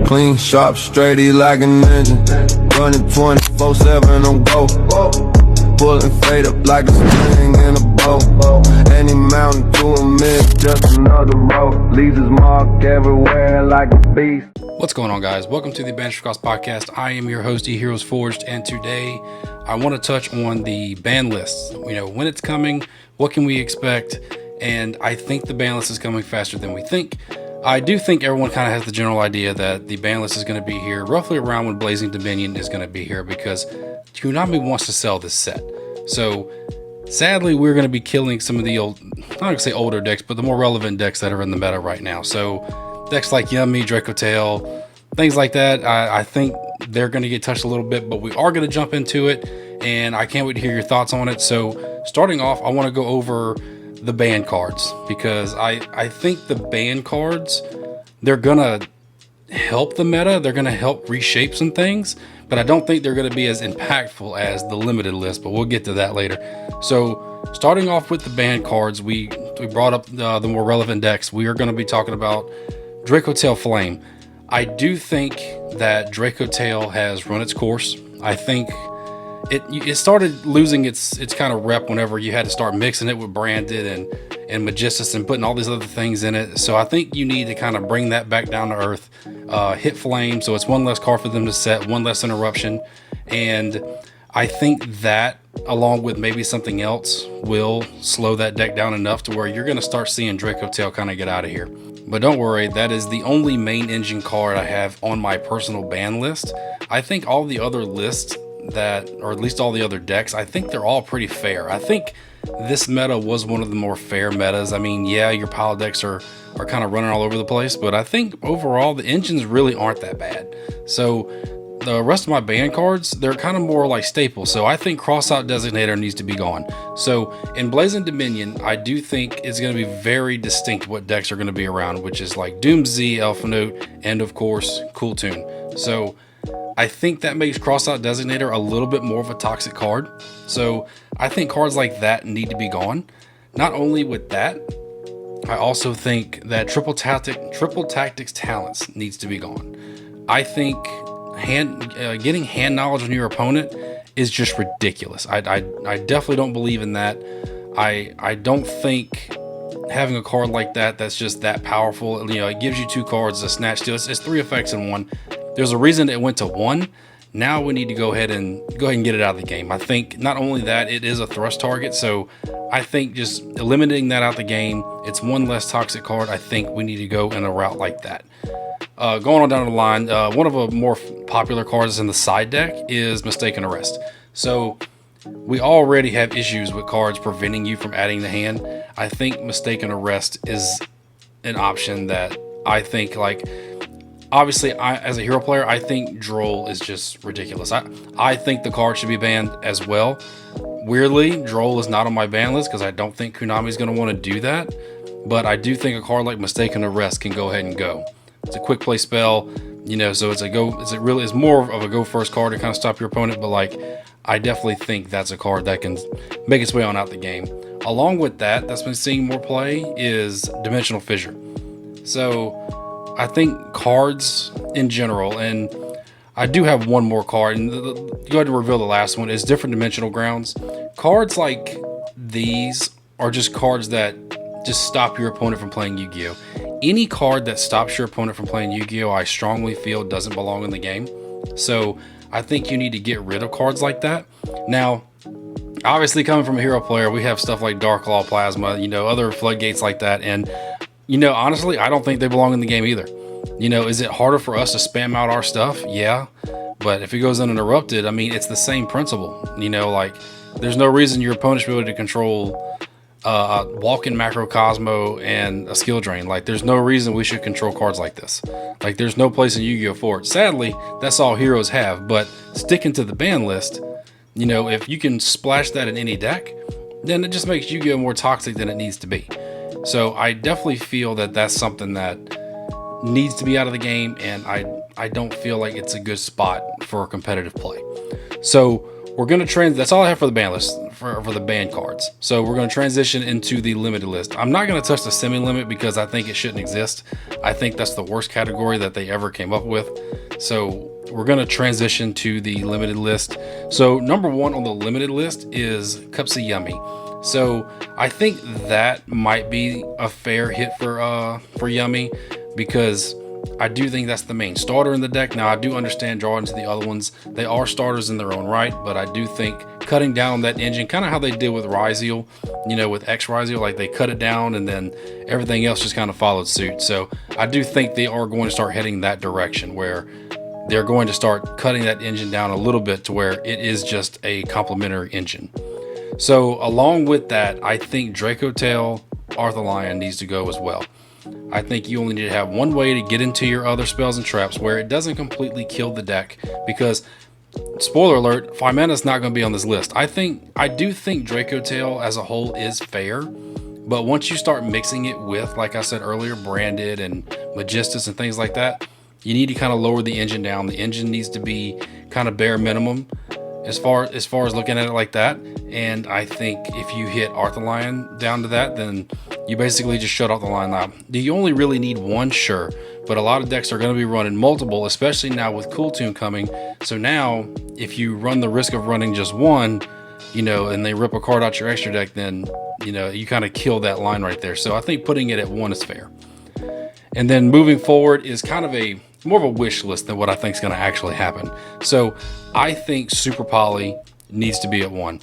Clean, sharp, straight, like an engine. Running 24/7 on go. Pulling fade up like a string in a bow. Any mountain to a mid, just another road. Leaves his mark everywhere like a beast. What's going on, guys? Welcome to the Banlist podcast. I am your host, E-HeroesForged, and today I want to touch on the ban list. You know, when it's coming, what can we expect? And I think the ban list is coming faster than we think. I do think everyone kind of has the general idea that the ban list is going to be here roughly around when Blazing Dominion is going to be here, because Konami wants to sell this set. So sadly, we're going to be killing some of the old, I'm not going to say older decks, but the more relevant decks that are in the meta right now. So decks like Yummy, Draco Tail, things like that, I think they're going to get touched a little bit, but we are going to jump into it, and I can't wait to hear your thoughts on it. So starting off, I want to go over the ban cards, because I think the ban cards, they're going to help the meta. They're going to help reshape some things, but I don't think they're going to be as impactful as the limited list, but we'll get to that later. So starting off with the ban cards, we brought up the more relevant decks. We are going to be talking about Draco Tail Flame. I do think that Draco Tail has run its course. I think it started losing its kind of rep whenever you had to start mixing it with Branded and Magistus and putting all these other things in it. So I think you need to kind of bring that back down to earth. Hit Flame, so it's one less card for them to set, one less interruption, and I think that, along with maybe something else, will slow that deck down enough to where you're going to start seeing Draco Tail kind of get out of here. But don't worry, that is the only main engine card I have on my personal ban list. I think all the other lists that, or at least all the other decks, I think they're all pretty fair. I think this meta was one of the more fair metas. I mean, yeah, your pile decks are kind of running all over the place, but I think overall the engines really aren't that bad. So the rest of my ban cards, they're kind of more like staples. So I think Crossout Designator needs to be gone. So in Blazing Dominion, I do think it's going to be very distinct what decks are going to be around, which is like Doom Z, Alpha Note, and of course Cool Tune. So I think that makes Crossout Designator a little bit more of a toxic card. So I think cards like that need to be gone. Not only with that, I also think that Triple Tactics Talents needs to be gone. I think getting hand knowledge on your opponent is just ridiculous. I definitely don't believe in that. I don't think having a card like that's just that powerful. You know, it gives you two cards, a Snatch Steal. It's three effects in one. There's a reason it went to one. Now we need to go ahead and get it out of the game. I think not only that, it is a thrust target. So I think just eliminating that out the game, it's one less toxic card. I think we need to go in a route like that. Going on down the line, one of the more popular cards in the side deck is Mistaken Arrest. So we already have issues with cards preventing you from adding the hand. I think Mistaken Arrest is an option that I think, like, obviously, as a hero player, I think Droll is just ridiculous. I think the card should be banned as well. Weirdly, Droll is not on my ban list because I don't think Konami is going to want to do that. But I do think a card like Mistaken Arrest can go ahead and go. It's a quick play spell, you know, so it's more of a go first card to kind of stop your opponent. But like, I definitely think that's a card that can make its way on out the game. Along with that's been seeing more play is Dimensional Fissure. So I think cards in general, and I do have one more card, and go ahead and reveal the last one, is Different Dimensional Grounds. Cards like these are just cards that just stop your opponent from playing Yu-Gi-Oh! Any card that stops your opponent from playing Yu-Gi-Oh! I strongly feel doesn't belong in the game. So I think you need to get rid of cards like that. Now, obviously coming from a hero player, we have stuff like Dark Claw Plasma, you know, other floodgates like that, and you know, honestly, I don't think they belong in the game either. You know, is it harder for us to spam out our stuff? Yeah. But if it goes uninterrupted, I mean, it's the same principle. You know, like, there's no reason your opponent should be able to control a Walk-in Macrocosmo and a Skill Drain. Like, there's no reason we should control cards like this. Like, there's no place in Yu-Gi-Oh! For it. Sadly, that's all heroes have. But sticking to the ban list, you know, if you can splash that in any deck, then it just makes Yu-Gi-Oh! More toxic than it needs to be. So I definitely feel that that's something that needs to be out of the game, and I don't feel like it's a good spot for competitive play. So we're going to that's all I have for the ban list, for the ban cards. So we're going to transition into the limited list. I'm not going to touch the semi-limit because I think it shouldn't exist. I think that's the worst category that they ever came up with. So we're going to transition to the limited list. So number one on the limited list is Cups of Yummy. So I think that might be a fair hit for Yummy, because I do think that's the main starter in the deck. Now, I do understand drawing to the other ones. They are starters in their own right, but I do think cutting down on that engine, kind of how they did with Ryzeal, with X Ryzeal, like they cut it down and then everything else just kind of followed suit. So I do think they are going to start heading that direction, where they're going to start cutting that engine down a little bit to where it is just a complementary engine. So along with that, I think Draco Tail Arthur Lion needs to go as well. I think you only need to have one way to get into your other spells and traps where it doesn't completely kill the deck, because spoiler alert, 5 mana is not going to be on this list. I do think Draco Tail as a whole is fair, but once you start mixing it with, like I said earlier, Branded and Magistus and things like that, you need to kind of lower the engine down. The engine needs to be kind of bare minimum as far as looking at it like that. And I think if you hit Arthur Lion down to that, then you basically just shut off the line now. Do you only really need one? Sure, but a lot of decks are going to be running multiple, especially now with Cool Tune coming. So now if you run the risk of running just one, and they rip a card out your extra deck, then you kind of kill that line right there. So I think putting it at 1 is fair. And then moving forward is kind of more of a wish list than what I think is going to actually happen. So I think Super Poly needs to be at 1.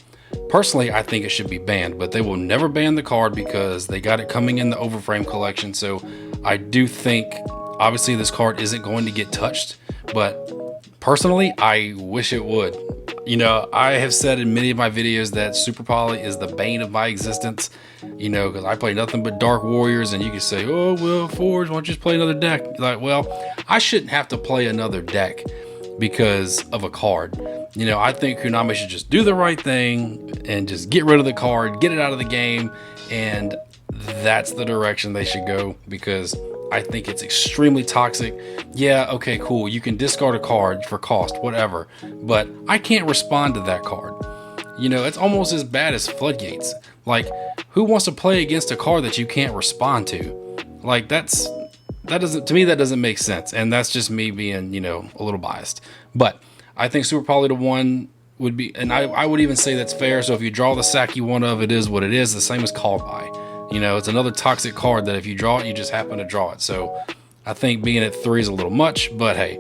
Personally, I think it should be banned, but they will never ban the card because they got it coming in the Overframe collection. So I do think, obviously, this card isn't going to get touched, but personally, I wish it would. I have said in many of my videos that Super Poly is the bane of my existence, because I play nothing but Dark Warriors, and you can say, oh, well, Forge, why don't you just play another deck? Like, well, I shouldn't have to play another deck because of a card. I think Konami should just do the right thing and just get rid of the card, get it out of the game, and that's the direction they should go, because I think it's extremely toxic. Yeah, okay, cool. You can discard a card for cost, whatever, but I can't respond to that card. It's almost as bad as Floodgates. Like, who wants to play against a card that you can't respond to? Like, to me, that doesn't make sense. And that's just me being, a little biased. But I think Super Poly to 1 would be, and I would even say that's fair. So if you draw the sack you want of, it is what it is. The same as Called By. It's another toxic card that if you draw it, you just happen to draw it. So I think being at 3 is a little much, but hey,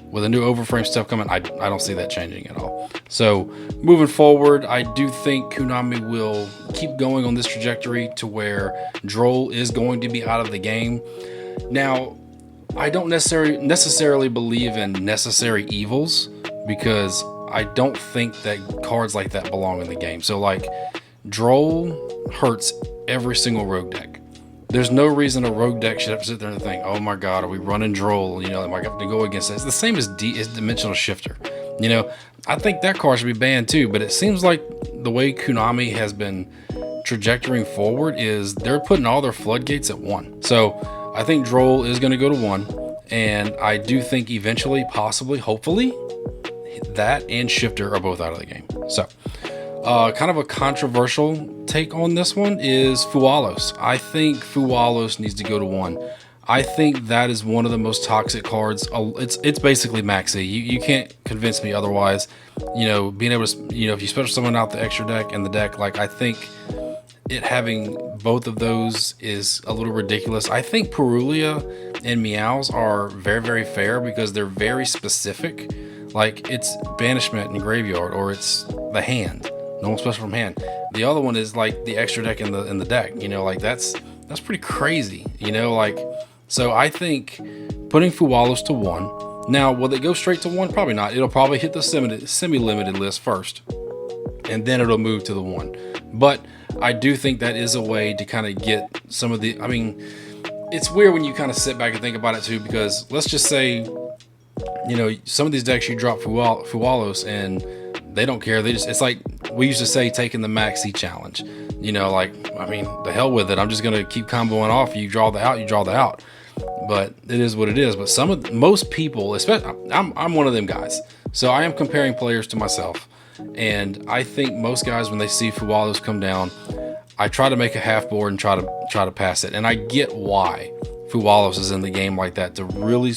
with the new Overframe stuff coming, I don't see that changing at all. So moving forward, I do think Konami will keep going on this trajectory to where Droll is going to be out of the game. Now, I don't necessarily believe in necessary evils, because I don't think that cards like that belong in the game. So like, Droll hurts every single rogue deck. There's no reason a rogue deck should have to sit there and think, oh my god, are we running Droll? Am I going to go against it? It's the same as Dimensional Shifter. I think that card should be banned too, but it seems like the way Konami has been trajectorying forward is they're putting all their floodgates at 1. So I think Droll is going to go to 1, and I do think eventually, possibly, hopefully, that and Shifter are both out of the game. So kind of a controversial take on this one is Fualos. I think Fualos needs to go to 1. I think that is one of the most toxic cards. It's basically maxi. You can't convince me otherwise. Being able to, if you special summon out the extra deck and the deck, like, I think it having both of those is a little ridiculous. I think Perulia and Meows are very, very fair because they're very specific. Like, it's banishment and graveyard, or it's the hand. No special from hand. The other one is like the extra deck in the deck. Like that's pretty crazy. So I think putting Fualos to 1. Now, will it go straight to 1? Probably not. It'll probably hit the semi-limited list first, and then it'll move to the 1. But I do think that is a way to kind of get some of the. I mean, it's weird when you kind of sit back and think about it too, because let's just say, some of these decks you drop Fualos and they don't care. It's like we used to say, taking the maxi challenge. The hell with it. I'm just gonna keep comboing off. You draw the out. But it is what it is. But most people, especially, I'm one of them guys. So I am comparing players to myself, And I think most guys, when they see Fuwalos come down, I try to make a half board and try to pass it. And I get why Fuwalos is in the game like that, to really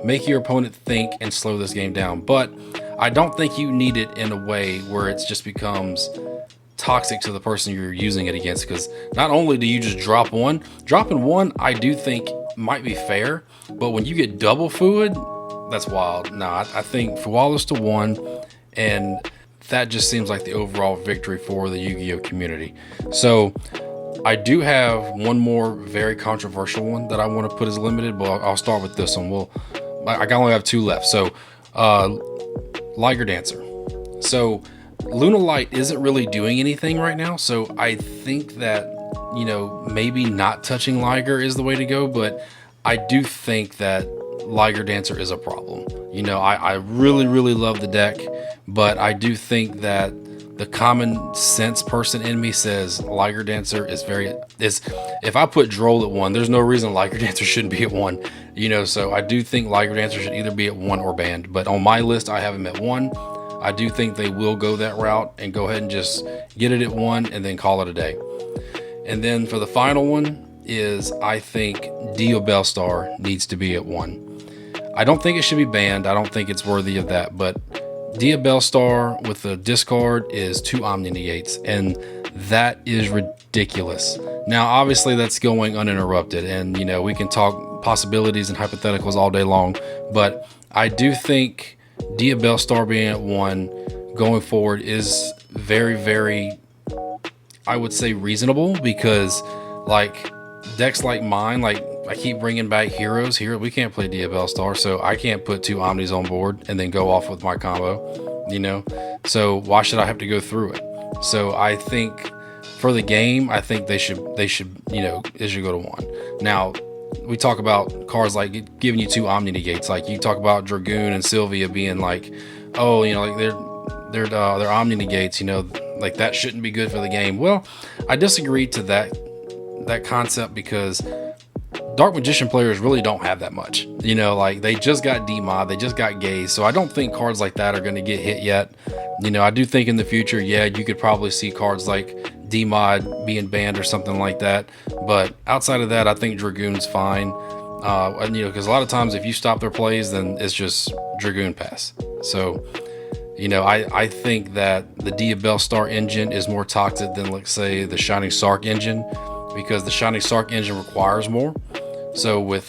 make your opponent think and slow this game down. But I don't think you need it in a way where it just becomes toxic to the person you're using it against, because not only do you just dropping one I do think might be fair, but when you get double food, that's wild. I think Fuwalos to 1, and that just seems like the overall victory for the Yu-Gi-Oh community. So I do have one more very controversial one that I want to put as limited, but I'll start with this one. I only have 2 left. So Liger Dancer. So Luna Light isn't really doing anything right now, so I think that, maybe not touching Liger is the way to go, but I do think that Liger Dancer is a problem. I really, really love the deck, but I do think that the common sense person in me says Liger Dancer is if I put Droll at 1, there's no reason Liger Dancer shouldn't be at 1, so I do think Liger Dancer should either be at 1 or banned, but on my list, I have him at 1. I do think they will go that route and go ahead and just get it at 1 and then call it a day. And then for the final one is, I think Dio Bellstar needs to be at 1. I don't think it should be banned. I don't think it's worthy of that, but Dia Bellstar with the discard is 2 Omni Negates, and that is ridiculous. Now, obviously, that's going uninterrupted, and we can talk possibilities and hypotheticals all day long, but I do think Dia Bellstar being at 1 going forward is very, very, I would say, reasonable, because decks like mine, I keep bringing back heroes here. We can't play Dia Bellstar, so I can't put 2 Omnis on board and then go off with my combo, so why should I have to go through it? So I think for the game, I think they should it should go to 1. Now, we talk about cards like giving you 2 Omni Negates, like you talk about Dragoon and Sylvia being they're Omni Negates, that shouldn't be good for the game. Well, I disagree to that concept, because Dark Magician players really don't have that much. They just got D-Mod, they just got Gaze, so I don't think cards like that are going to get hit yet. I do think in the future, you could probably see cards like D-Mod being banned or something like that, but outside of that, I think Dragoon's fine. Because a lot of times if you stop their plays, then it's just Dragoon pass. So, I think that the Dia Bellstar engine is more toxic than, let's say, the Shining Sark engine, because the Shining Sark engine requires more. So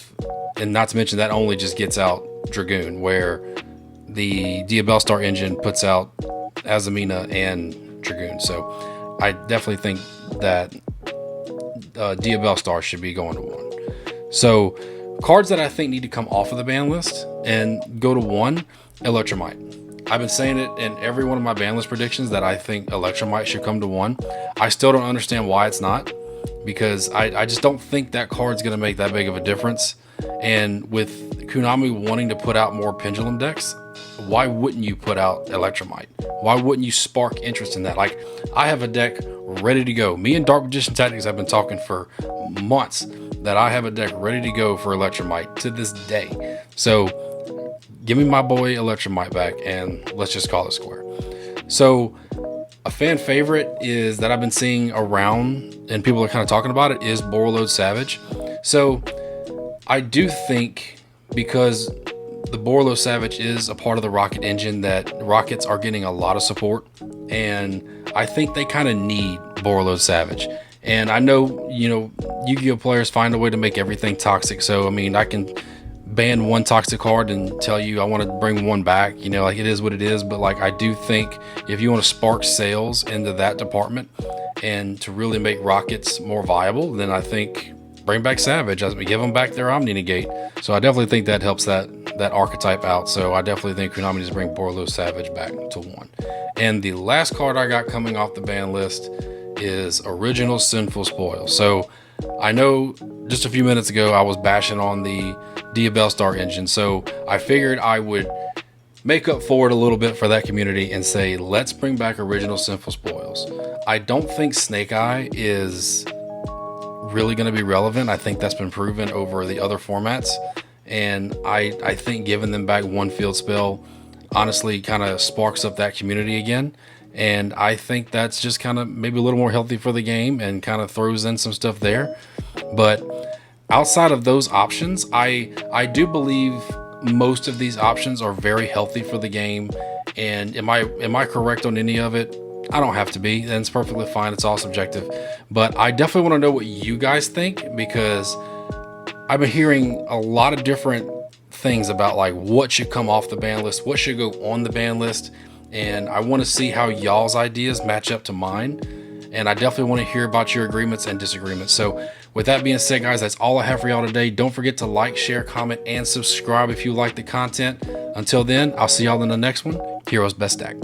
and not to mention that only just gets out Dragoon, where the Dia Bellstar engine puts out Azamina and Dragoon. So I definitely think that Dia Bellstar should be going to 1. So cards that I think need to come off of the ban list and go to 1, Electromite. I've been saying it in every one of my ban list predictions that I think Electromite should come to 1. I still don't understand why it's not, because I just don't think that card's going to make that big of a difference. And with Konami wanting to put out more Pendulum decks, why wouldn't you put out Electromite? Why wouldn't you spark interest in that? I have a deck ready to go. Me and Dark Magician Tactics have been talking for months that I have a deck ready to go for Electromite to this day. So give me my boy Electromite back, and let's just call it square. So a fan favorite is that I've been seeing around and people are kind of talking about it is Borreload Savage. So I do think, because the Borreload Savage is a part of the Rocket engine, that Rockets are getting a lot of support, and I think they kind of need Borreload Savage. And I know, Yu-Gi-Oh players find a way to make everything toxic. So, I can ban 1 toxic card and tell you I want to bring 1 back, it is what it is. But I do think if you want to spark sales into that department and to really make Rockets more viable, then I think bring back Savage, give them back their Omni Negate. So I definitely think that helps that archetype out. So I definitely think Konami needs to bring Borreload Savage back to 1. And the last card I got coming off the ban list is Original Sinful Spoil. So I know just a few minutes ago I was bashing on the Dia Bellstar engine, so I figured I would make up for it a little bit for that community and say, let's bring back Original Sinful Spoils. I don't think Snake Eye is really going to be relevant. I think that's been proven over the other formats, and I think giving them back 1 field spell, honestly kind of sparks up that community again. And I think that's just kind of maybe a little more healthy for the game and kind of throws in some stuff there. But outside of those options, I do believe most of these options are very healthy for the game. And am I correct on any of it? I don't have to be, and it's perfectly fine. It's all subjective. But I definitely want to know what you guys think, because I've been hearing a lot of different things about like what should come off the ban list, what should go on the ban list, and I want to see how y'all's ideas match up to mine. And I definitely want to hear about your agreements and disagreements. So with that being said, guys, that's all I have for y'all today. Don't forget to like, share, comment, and subscribe if you like the content. Until then, I'll see y'all in the next one. Heroes Best Stack.